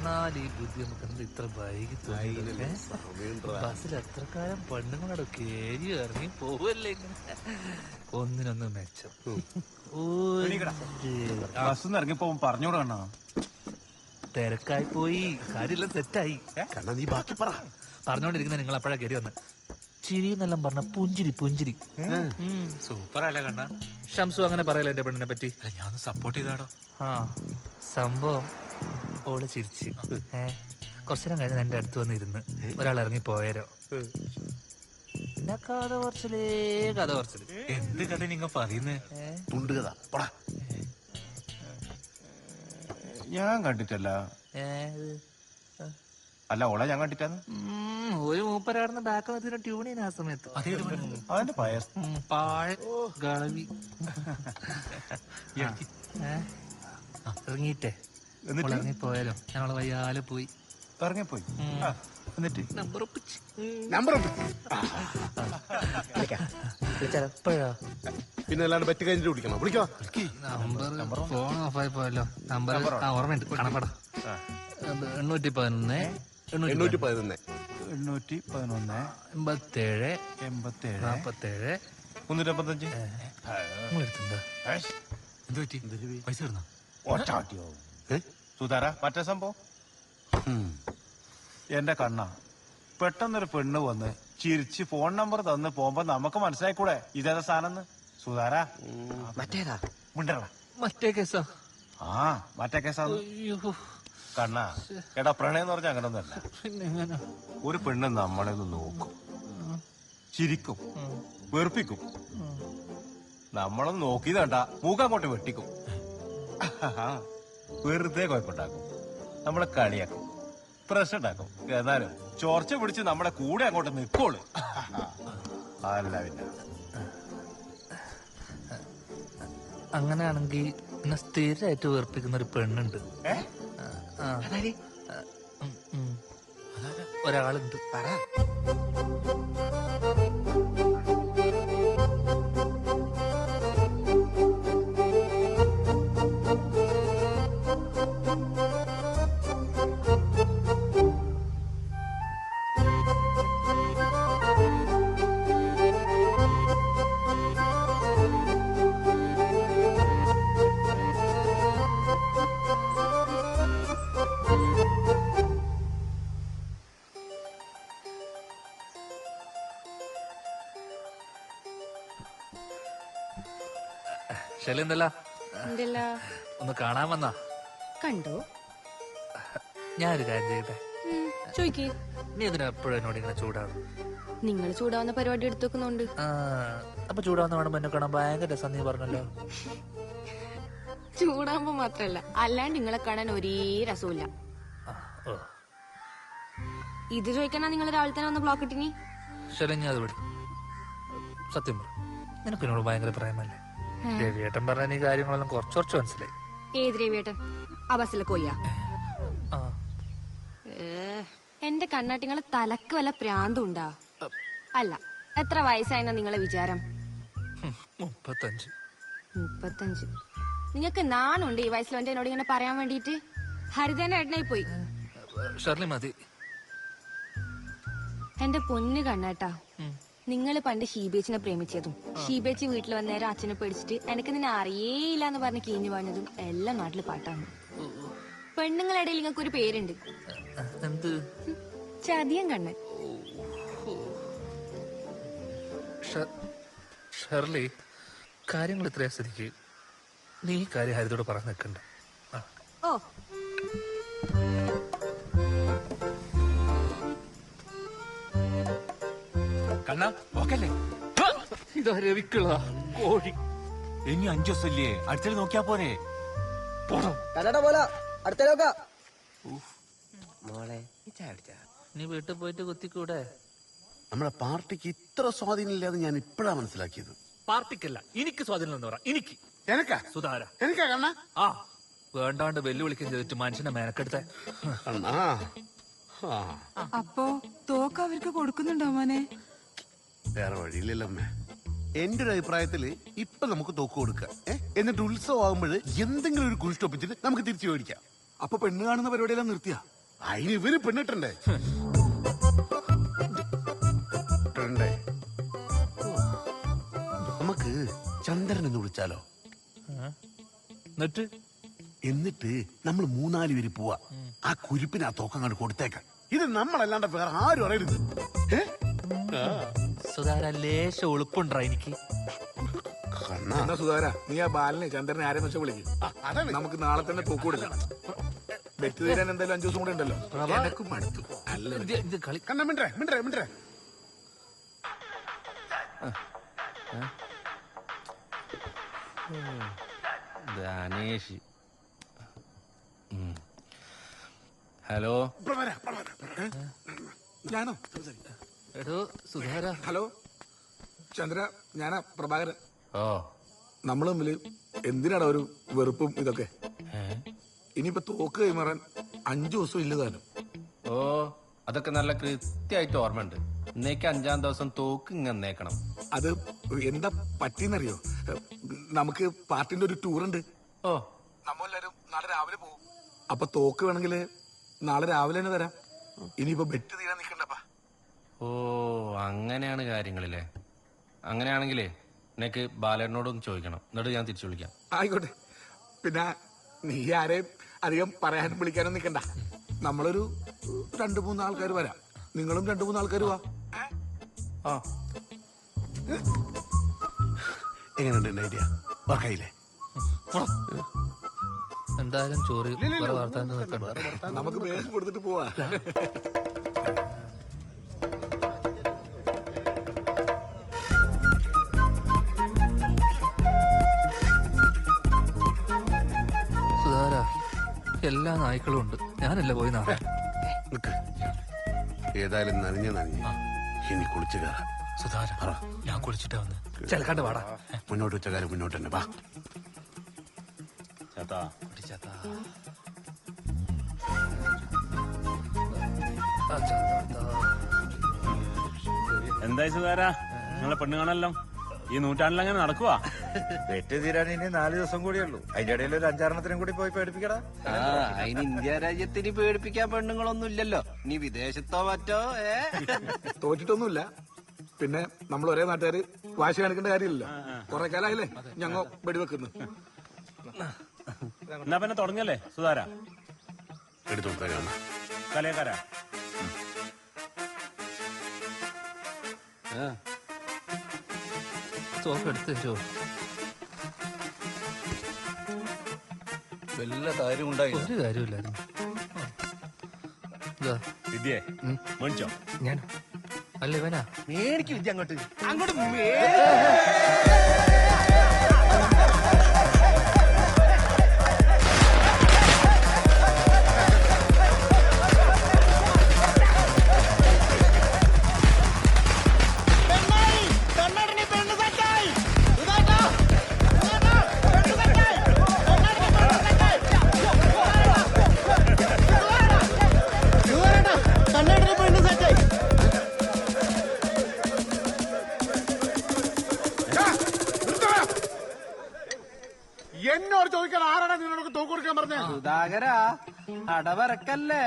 എന്നാൽ ഈ ബുദ്ധി നമുക്ക് ഇത്ര വൈകി തോന്നി. ബസ്സിൽ എത്ര കാലം പെണ്ണുങ്ങളോട് കേരി ഇറങ്ങി പോവല്ലേ ഇങ്ങനെ. ഒന്നിനൊന്ന് മെച്ചം. ബസ് ഇറങ്ങിപ്പോ പറഞ്ഞോട് കണ്ണാ. തിരക്കായി പോയി, കാര്യമെല്ലാം സെറ്റായി. കണ്ണാ നീ ബാക്കി പറ. പറഞ്ഞോണ്ടിരിക്കുന്ന നിങ്ങൾ അപ്പോഴാ കയറി വന്ന്. ചിരി എന്നെല്ലാം പറഞ്ഞ പുഞ്ചിരി പുഞ്ചിരി. സൂപ്പർ അല്ലേ കണ്ണാ? ഷംസു അങ്ങനെ പറയല എന്റെ പെണ്ണിനെ പറ്റി. ഞാൻ സപ്പോർട്ട് ചെയ്താടോ. ആ സംഭവം ഓള് ചിരിച്ച് കുറച്ചു നേരം കഴിഞ്ഞ് എന്റെ അടുത്ത് വന്നിരുന്ന് ഒരാൾ ഇറങ്ങി പോയാരോ. പിന്നെ കഥ കുറച്ചിലേ കഥ കുറച്ചില്. എന്ത് കഥ നിങ്ങൾ പറയുന്നേ? തുണ്ട് കഥ പടാ. ഞാൻ കണ്ടിട്ടല്ല. അല്ല ഓളെ ഞാൻ കണ്ടിട്ടാന്ന്. ഒരു മൂപ്പരാടുന്ന ബാക്ക് നിർത്തിയിട്ട് ട്യൂൺ ചെയ്യുന്ന ആ സമയത്ത് അതിന്റെ പാഴ കളവി ഇറങ്ങിയിട്ടേ ഇറങ്ങി പോയാലോ. ഞങ്ങള് വയ്യാലെ പോയി ഇറങ്ങിപ്പോയി. എന്നിട്ട് നമ്പർ എപ്പോഴാ പിന്നെ അല്ലാണ്ട് ബെറ്റ് കഴിഞ്ഞിട്ട് വിളിക്കണം. വിളിക്കോ നമ്പർ ഫോൺ ഓഫായി പോയല്ലോ. നമ്പർ ഓർമ്മയുണ്ട്. കണക്കടാ 811 811 811 87 87 47 355. എന്ത് പറ്റി? പൈസ ഇടുന്ന ഒറ്റാട്ടിയോ സുധാര? മറ്റേ സംഭവം എന്റെ കണ്ണ പെട്ടെന്നൊരു പെണ്ണ് വന്ന് ചിരിച്ച് ഫോൺ നമ്പർ തന്ന് പോകുമ്പോ നമുക്ക് മനസ്സിലായിക്കൂടെ ഇതേതാ സാധനം? സുധാര മറ്റേതാ മിണ്ടറ. മറ്റേ കേസാ? ആ മറ്റേ കേസാണ് കണ്ണ. എടാ പ്രണയം എന്ന് പറഞ്ഞാൽ അങ്ങനൊന്നല്ല. ഒരു പെണ്ണ് നമ്മളെ ഒന്ന് നോക്കും, ചിരിക്കും, വെറുപ്പിക്കും. നമ്മളൊന്ന് നോക്കിയതണ്ട മൂക്ക് അങ്ങോട്ട് വെട്ടിക്കും. വെറുതെ കുഴപ്പമുണ്ടാക്കും, നമ്മളെ കളിയാക്കും, പ്രശ്നം ഉണ്ടാക്കും. എന്നാലും ചോർച്ച പിടിച്ച് നമ്മുടെ കൂടെ അങ്ങോട്ട് നിൽക്കോളൂ. അല്ല പിന്നെ അങ്ങനെയാണെങ്കിൽ എന്നെ സ്ഥിരമായിട്ട് വെറുപ്പിക്കുന്ന ഒരു പെണ്ണുണ്ട്. ഒരാളുണ്ട്. ശൈല എന്തല്ല ഒന്ന് കാണാൻ വന്നാ? കണ്ടോ? ഞാനൊരു കാര്യം ചെയ്യട്ടെ? ചോയ്ക്ക്. നീ ഇതിന് എപ്പോഴും എന്നോട് ഇങ്ങനെ ചൂടാവും? നിങ്ങൾ ചൂടാവുന്ന പരിപാടി എടുത്തു വെക്കുന്നുണ്ട്. അപ്പൊ ചൂടാവുന്ന വേണം എന്നെ കാണാൻ ഭയങ്കര രസം നീ പറഞ്ഞല്ലോ. ചൂടാവുമ്പോ മാത്രല്ല, അല്ലാണ്ട് നിങ്ങളെ കാണാൻ ഒരേ രസമില്ല. ഇത് ചോദിക്കാനാ നിങ്ങൾ രാവിലെ തന്നെ ഒന്ന് ബ്ലോക്ക് ഇട്ടിനി? ശരി, ഞാൻ അത് വിടും. സത്യം പറ, നിനക്ക് എന്നോട് ഭയങ്കര പ്രേമല്ലേ? രവിയേട്ടൻ പറഞ്ഞ ഈ കാര്യങ്ങളെല്ലാം കുറച്ച് മനസ്സിലായി. ഏത് രവിയേട്ടൻ? ആ ബസ്സിലെ കൊയ്യാ? എന്റെ കണ്ണാട്ടിങ്ങളെ തലക്ക് വല്ല പ്രാന്തുണ്ടാ? അല്ല, എത്ര വയസ്സായെന്നാ നിങ്ങളെ വിചാരം? 35. നിങ്ങക്ക് നാണുണ്ട് ഈ വയസ്സിൽ എന്നോട് ഇങ്ങനെ പറയാൻ വേണ്ടിട്ട്? ഹരിതേന്റെ ഏട്ടനായി പോയി. മതി. എന്റെ പൊന്ന് കണ്ണാട്ടാ, നിങ്ങൾ പണ്ട് ഷീബേച്ചിനെ പ്രേമിച്ചതും ഷീബേച്ചി വീട്ടിൽ വന്നേരം അച്ഛനെ പേടിച്ചിട്ട് എനിക്ക് നിന്നെ അറിയേയില്ല എന്ന് പറഞ്ഞ് കീഞ്ഞു പറഞ്ഞതും എല്ലാം നാട്ടില് പാട്ടാണ്. പെണ്ണുങ്ങളുടെ ഇടയിൽ നിങ്ങൾക്ക് ഒരു പേരുണ്ട്, ചതിയൻ കണ്ണൻ. ഷെർലി, കാര്യങ്ങൾ ഇത്രയും സ്ഥിതിക്ക് നീ ഈ കാര്യം ഹരിതോട് പറഞ്ഞു നിൽക്കണ്ട. ഓ കണ്ണ ഓക്കല്ലേ? ഇതാ രവിക്കുള്ള കോഴി. ഇനി 5 ദിവസമില്ലേ, അടുത്തത് നോക്കിയാ പോരെ? മോളെ നീ വീട്ടിൽ പോയിട്ട് കുത്തിക്കൂടെ? നമ്മുടെ പാർട്ടിക്ക് ഇത്ര സ്വാധീനമില്ലാതെ ഞാൻ ഇപ്പഴാ മനസ്സിലാക്കിയത്. പാർട്ടിക്കല്ല, എനിക്ക് സ്വാധീനം എന്ന് പറ. എനിക്ക് എനക്കാ സുധാര എനിക്കാ കണ്ണ. വേണ്ടാണ്ട് വെല്ലുവിളിക്കുകയും ചെയ്തിട്ട് മനുഷ്യനെ മേനക്കെടുത്ത. അപ്പോ തോക്ക് അവർക്ക് കൊടുക്കുന്നുണ്ടോ മോനെ? വേറെ വഴിയില്ലല്ലോ അമ്മേ. എന്റെ ഒരു അഭിപ്രായത്തില് ഇപ്പൊ നമുക്ക് തോക്ക് കൊടുക്കാം. എന്നിട്ട് ഉത്സവം ആകുമ്പോൾ എന്തെങ്കിലും ഒരു കുരിശ് ഒപ്പിച്ചിട്ട് നമുക്ക് തിരിച്ചു മേടിക്കാം. അപ്പൊ പെണ്ണ് കാണുന്ന പരിപാടിയെല്ലാം നിർത്തിയാ? അതിന് ഇവര് പെണ്ണിട്ടുണ്ടേ നമുക്ക് ചന്ദ്രൻ എന്ന് വിളിച്ചാലോ? എന്നിട്ട് നമ്മൾ 3-4 പേര് പോവാ. ആ കുരിപ്പിന് ആ തോക്കങ്ങാണ്ട് കൊടുത്തേക്കാം. ഇത് നമ്മളല്ലാണ്ട് വേറെ ആരും അറിയരുത്. സുധാര ലേശം എളുപ്പുണ്ടാ എനിക്ക്. എന്നാ സുധാര, നീ ആ ബാലനെ ചന്ദ്രനെ ആരെന്ന് വെച്ചാൽ വിളിക്കും. അതാണ് നമുക്ക് നാളെ തന്നെ തൂക്ക് കൊടുക്കണം. ബെറ്റ് തീരാൻ എന്തായാലും 5 ദിവസം കൂടെ ഉണ്ടല്ലോ. എനക്കും മടുത്തു. ഇത് കളി കണ്ണ മിണ്ടേ മിണ്ടേ മിണ്ടേ. ധനേഷ്. ഹലോ. ഞാനോ? എടോ സുധാര. ഹലോ ചന്ദ്ര, ഞാനാ പ്രഭാകരൻ. ഓ, നമ്മൾ തമ്മില് എന്തിനാണ് ഒരു വെറുപ്പും ഇതൊക്കെ? ഇനിയിപ്പോ തോക്ക് കൈമാറാൻ 5 ദിവസം ഇല്ലതാനും. ഓ, അതൊക്കെ നല്ല കൃത്യമായിട്ട് ഓർമ്മയുണ്ട്. ഇന്നേക്ക് 5-ാം ദിവസം തോക്ക് ഇങ്ങന്നേക്കണം. അത് എന്താ പറ്റിയെന്നറിയോ? നമുക്ക് പാർട്ടിന്റെ ഒരു ടൂർ ഉണ്ട്. ഓ, നമ്മളെല്ലാരും നാളെ രാവിലെ പോകും. അപ്പൊ തോക്ക് വേണമെങ്കിൽ നാളെ രാവിലെ തന്നെ തരാം. ഇനിയിപ്പോ ബെറ്റ് തീരാൻ നിക്കണ്ടപ്പാ. ഓ, അങ്ങനെയാണ് കാര്യങ്ങളില്ലേ? അങ്ങനെയാണെങ്കിലേ എനിക്ക് ബാലേട്ടനോടൊന്ന് ചോദിക്കണം, എന്നിട്ട് ഞാൻ തിരിച്ചു വിളിക്കാം. ആയിക്കോട്ടെ. പിന്നെ നീ ആരെയും അധികം പറയാനും വിളിക്കാനും നിക്കണ്ട. നമ്മളൊരു 2-3 ആൾക്കാർ വരാം. നിങ്ങളും 2-3 ആൾക്കാർ വാ. ആ, എങ്ങനെയുണ്ട് ഐഡിയ? വർക്കായില്ലേ? എന്തായാലും ചോറ് വേറെ വാർത്താൻ നിൽക്കണ്ട. നമുക്ക് വേഷം കൊടുത്തിട്ട് പോവാ. സുധാര, എല്ലാ നായ്ക്കളും ഉണ്ട്. ഞാനല്ലേ പോയി നാളെ. നിക്ക്. ഏതായാലും നനഞ്ഞ് ഇനി കുളിച്ചു കയറാം. സുധാര, ഞാൻ കുളിച്ചിട്ടാ വന്ന്. ചെലക്കാണ്ട് വാടാ. മുന്നോട്ട് വെച്ച കാര്യം മുന്നോട്ട് തന്നെ വാ. എന്തായി സുധാര, നിങ്ങളെ പെണ്ണ് കാണല്ലോ ഈ നൂറ്റാണ്ടിലങ്ങനെ നടക്കുവാ? വെറ്റ് തീരാൻ ഇനി 4 ദിവസം കൂടിയുള്ളൂ. അതിന്റെ ഇടയിൽ ഒരു 5-6 കൂടി പോയി പേടിപ്പിക്കടാ. അതിന് ഇന്ത്യ രാജ്യത്തിന് പേടിപ്പിക്കാൻ പെണ്ണുങ്ങളൊന്നും ഇല്ലല്ലോ. നീ വിദേശത്തോ മറ്റോ? തോറ്റിട്ടൊന്നുമില്ല. പിന്നെ നമ്മൾ ഒരേ നാട്ടുകാര് വാശി കാണിക്കേണ്ട കാര്യമില്ലല്ലോ. കുറെ കാലായില്ലേ ഞങ്ങ വെടിവെക്കുന്നു. എന്നാ പിന്നെ തുടങ്ങല്ലേ സുധാര? എടുത്തു കൊടുത്തേക്കാണ്. കലയക്കാരാ, തോക്ക് എടുത്ത് തരുമോ? വല്ല കാര്യം ഉണ്ടായില്ല. ഒരു കാര്യമില്ലായിരുന്നു. ഇതാ വിദ്യേ മേടിച്ചോ? ഞാൻ അല്ല ഇവനാ. മേടിക്കും വിദ്യ അങ്ങോട്ട് അങ്ങോട്ട്. എന്നോട് ചോദിക്കാൻ ആരാണ് നിന്നോട് തോക്ക് കൊടുക്കാൻ പറഞ്ഞേ? സുധാകരാ, അടവറക്കല്ലേ?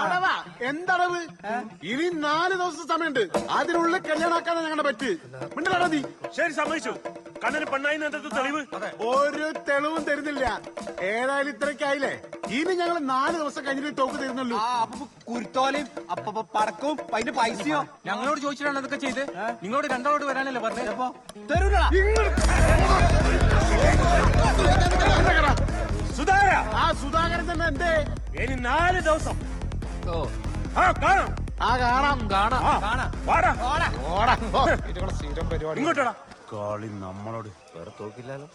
അടവാ? എന്തടവ്? ഇനി 4 ദിവസം സമയമുണ്ട്. അതിനുള്ളിൽ കല്യാണാക്കാതെ ഞങ്ങളുടെ പറ്റ്. മിണ്ടടാ നീ. ശരി, സമ്മതിച്ചു. കണ്ണന് പെണ്ണായി എന്തൊക്കെ തെളിവ്? ഒരു തെളിവും തരുന്നില്ല. ഏതായാലും ഇത്രയ്ക്കായില്ലേ? ഇനി ഞങ്ങൾ 4 ദിവസം കഴിഞ്ഞിട്ട് തോക്ക് തരുന്നുള്ളൂ. അപ്പൊ കുരുത്തോലയും അപ്പൊ പടക്കവും അതിന്റെ പൈസയോ ഞങ്ങളോട് ചോദിച്ചിട്ടാണ് അതൊക്കെ ചെയ്ത്. നിങ്ങളോട് 2 വരാനല്ലേ പറഞ്ഞത്? അപ്പൊ തരൂല. സുധാര, ആ സുധാകരൻ തന്നെ എന്തേ? ഇനി 4 ദിവസം. ഓ, ആ കാണാം. ആ കാണാം കാണാം. വാടാ, ഓടാ. ഇങ്ങോട്ടാ. കളി നമ്മളോട് വേറെ തോക്കില്ലാലോ.